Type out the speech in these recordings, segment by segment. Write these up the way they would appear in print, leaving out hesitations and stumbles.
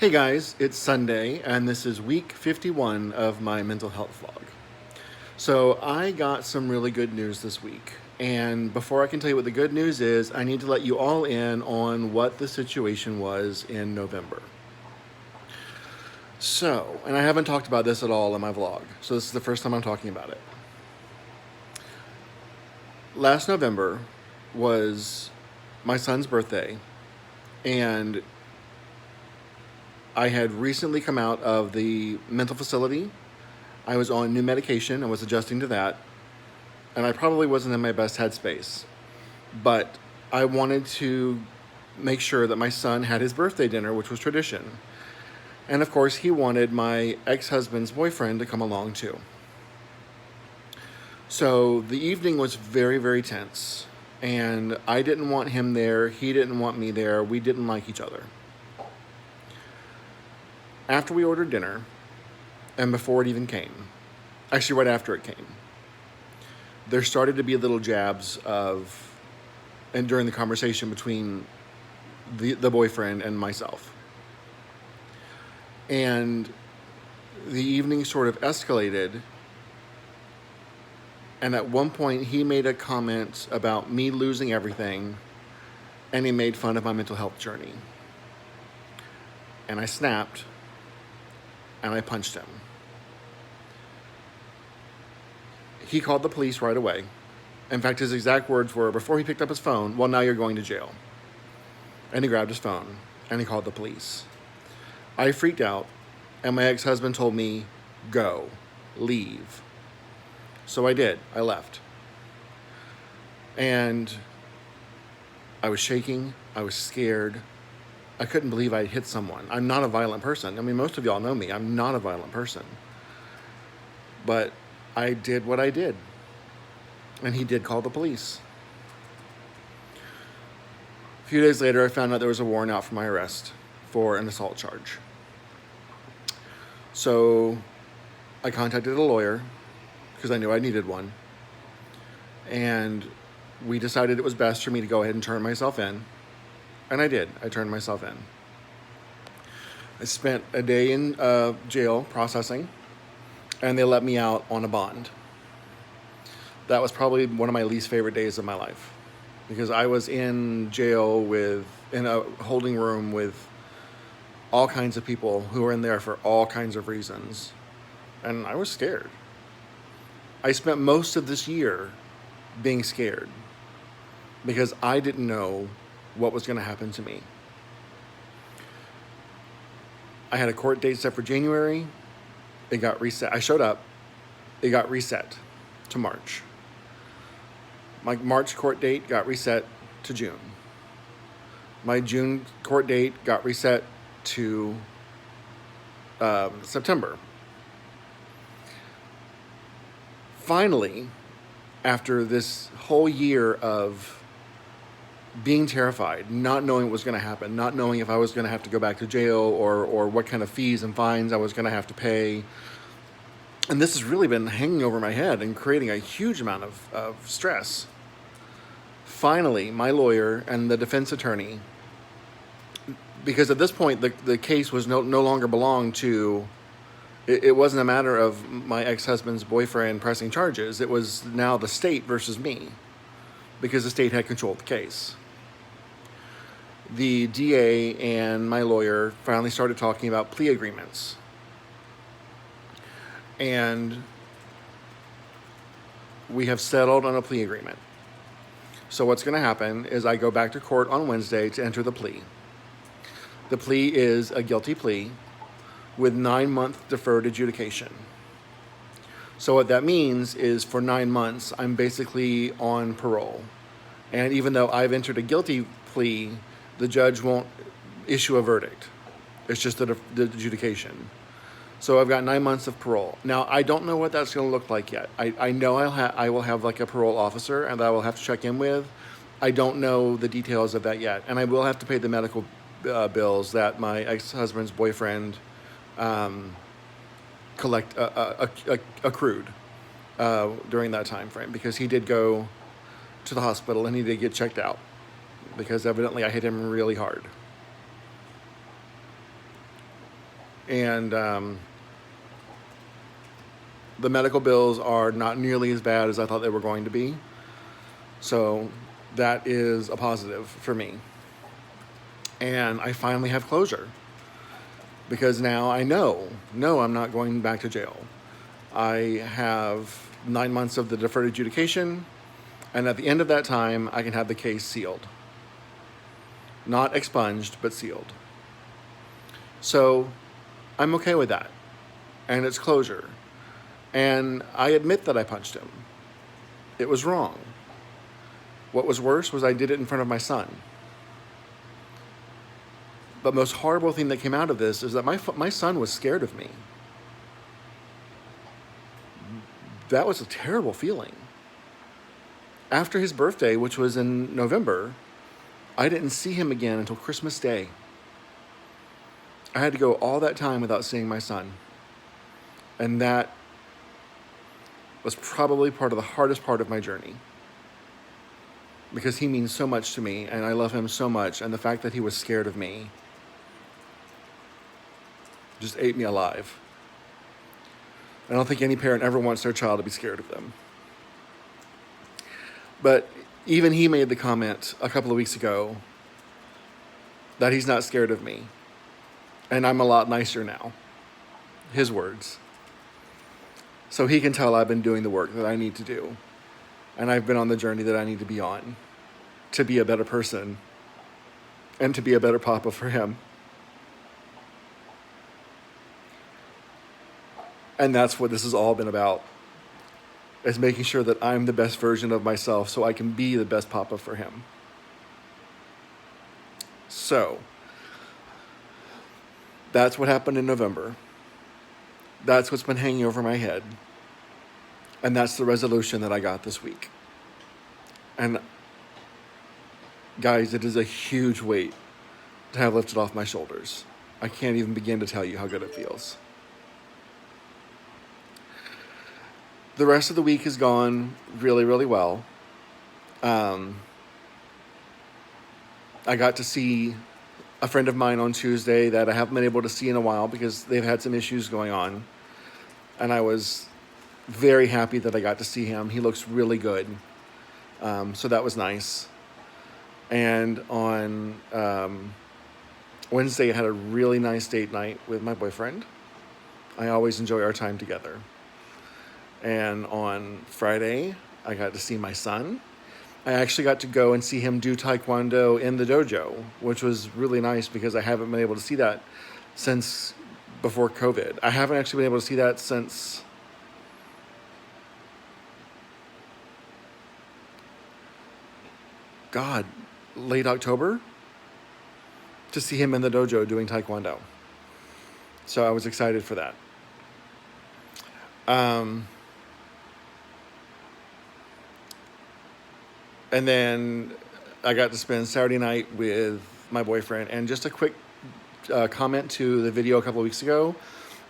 Hey guys, it's Sunday, and this is week 51 of my mental health vlog. So, I got some really good news this week. And before I can tell you what the good news is, I need to let you all in on what the situation was in November. So, and I haven't talked about this at all in my vlog, so this is the first time I'm talking about it. Last November was my son's birthday, and I had recently come out of the mental facility. I was on new medication. I was adjusting to that. And I probably wasn't in my best headspace. But I wanted to make sure that my son had his birthday dinner, which was tradition. And of course, he wanted my ex-husband's boyfriend to come along too. So the evening was very, very tense. And I didn't want him there. He didn't want me there. We didn't like each other. After we ordered dinner, and before it even came, actually right after it came, there started to be little jabs of, and during the conversation between the boyfriend and myself. And the evening sort of escalated, and at one point he made a comment about me losing everything, and he made fun of my mental health journey. And I snapped, and I punched him. He called the police right away. In fact, his exact words were, before he picked up his phone, "Well, now you're going to jail." And he grabbed his phone, and he called the police. I freaked out, and my ex-husband told me, "Go, leave." So I did. I left. And I was shaking. I was scared. I couldn't believe I hit someone. I'm not a violent person. I mean, most of y'all know me. I'm not a violent person. But I did what I did. And he did call the police. A few days later, I found out there was a warrant out for my arrest for an assault charge. So I contacted a lawyer because I knew I needed one. And we decided it was best for me to go ahead and turn myself in. And I did. I turned myself in. I spent a day in jail processing, and they let me out on a bond. That was probably one of my least favorite days of my life, because I was in jail in a holding room with all kinds of people who were in there for all kinds of reasons, and I was scared. I spent most of this year being scared because I didn't know what was going to happen to me. I had a court date set for January. It got reset. I showed up. It got reset to March. My March court date got reset to June. My June court date got reset to September. Finally, after this whole year of being terrified, not knowing what was going to happen, not knowing if I was going to have to go back to jail or what kind of fees and fines I was going to have to pay. And this has really been hanging over my head and creating a huge amount of stress. Finally, my lawyer and the defense attorney, because at this point the case was no longer belonged to, it wasn't a matter of my ex-husband's boyfriend pressing charges. It was now the state versus me, because the state had control of the case. The DA and my lawyer finally started talking about plea agreements. And we have settled on a plea agreement. So what's going to happen is I go back to court on Wednesday to enter the plea. The plea is a guilty plea with 9-month deferred adjudication. So what that means is for 9 months, I'm basically on parole. And even though I've entered a guilty plea, the judge won't issue a verdict. It's just the adjudication. So I've got 9 months of parole. Now, I don't know what that's going to look like yet. I know I will have like a parole officer and I will have to check in with. I don't know the details of that yet. And I will have to pay the medical bills that my ex-husband's boyfriend accrued during that time frame, because he did go to the hospital and he did get checked out because evidently I hit him really hard. And the medical bills are not nearly as bad as I thought they were going to be. So that is a positive for me. And I finally have closure because now I know, no, I'm not going back to jail. I have 9 months of the deferred adjudication, and at the end of that time, I can have the case sealed. Not expunged, but sealed. So I'm okay with that. And it's closure. And I admit that I punched him. It was wrong. What was worse was I did it in front of my son. But most horrible thing that came out of this is that my son was scared of me. That was a terrible feeling. After his birthday, which was in November, I didn't see him again until Christmas Day. I had to go all that time without seeing my son. And that was probably part of the hardest part of my journey. Because he means so much to me, and I love him so much, and the fact that he was scared of me just ate me alive. I don't think any parent ever wants their child to be scared of them. But even he made the comment a couple of weeks ago that he's not scared of me. And I'm a lot nicer now. His words. So he can tell I've been doing the work that I need to do. And I've been on the journey that I need to be on to be a better person and to be a better papa for him. And that's what this has all been about, is making sure that I'm the best version of myself so I can be the best papa for him. So, that's what happened in November. That's what's been hanging over my head. And that's the resolution that I got this week. And guys, it is a huge weight to have lifted off my shoulders. I can't even begin to tell you how good it feels. The rest of the week has gone really, really well. I got to see a friend of mine on Tuesday that I haven't been able to see in a while because they've had some issues going on. And I was very happy that I got to see him. He looks really good. So that was nice. And on Wednesday, I had a really nice date night with my boyfriend. I always enjoy our time together. And on Friday, I got to see my son. I actually got to go and see him do Taekwondo in the dojo, which was really nice because I haven't been able to see that since before COVID. I haven't actually been able to see that since late October, to see him in the dojo doing Taekwondo. So I was excited for that. And then I got to spend Saturday night with my boyfriend. And just a quick comment to the video a couple of weeks ago.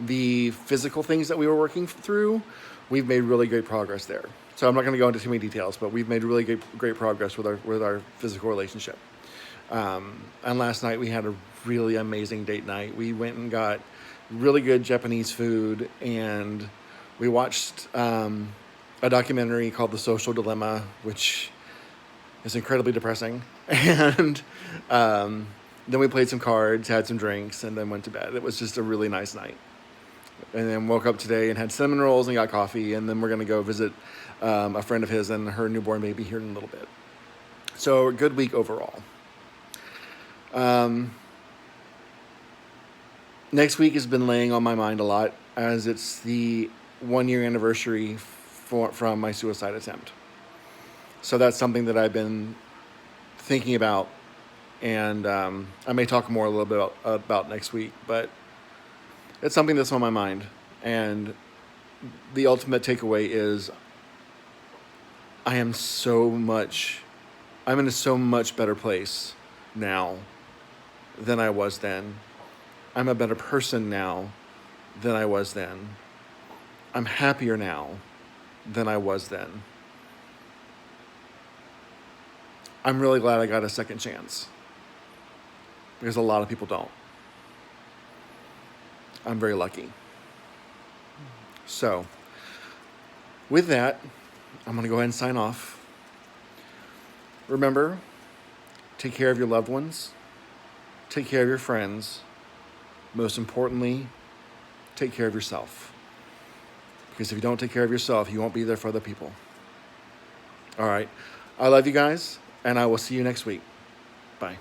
The physical things that we were working through, we've made really great progress there. So I'm not going to go into too many details, but we've made really great progress with our physical relationship. And last night we had a really amazing date night. We went and got really good Japanese food, and we watched a documentary called The Social Dilemma, which is incredibly depressing. And then we played some cards, had some drinks, and then went to bed. It was just a really nice night. And then woke up today and had cinnamon rolls and got coffee, and then we're going to go visit a friend of his and her newborn baby here in a little bit. So a good week overall. Next week has been laying on my mind a lot, as it's the 1-year anniversary from my suicide attempt. So that's something that I've been thinking about, and I may talk more a little bit about next week, but it's something that's on my mind. And the ultimate takeaway is I'm in a so much better place now than I was then. I'm a better person now than I was then. I'm happier now than I was then. I'm really glad I got a second chance, because a lot of people don't. I'm very lucky. So, with that, I'm going to go ahead and sign off. Remember, take care of your loved ones, take care of your friends. Most importantly, take care of yourself. Because if you don't take care of yourself, you won't be there for other people. All right. I love you guys, and I will see you next week. Bye.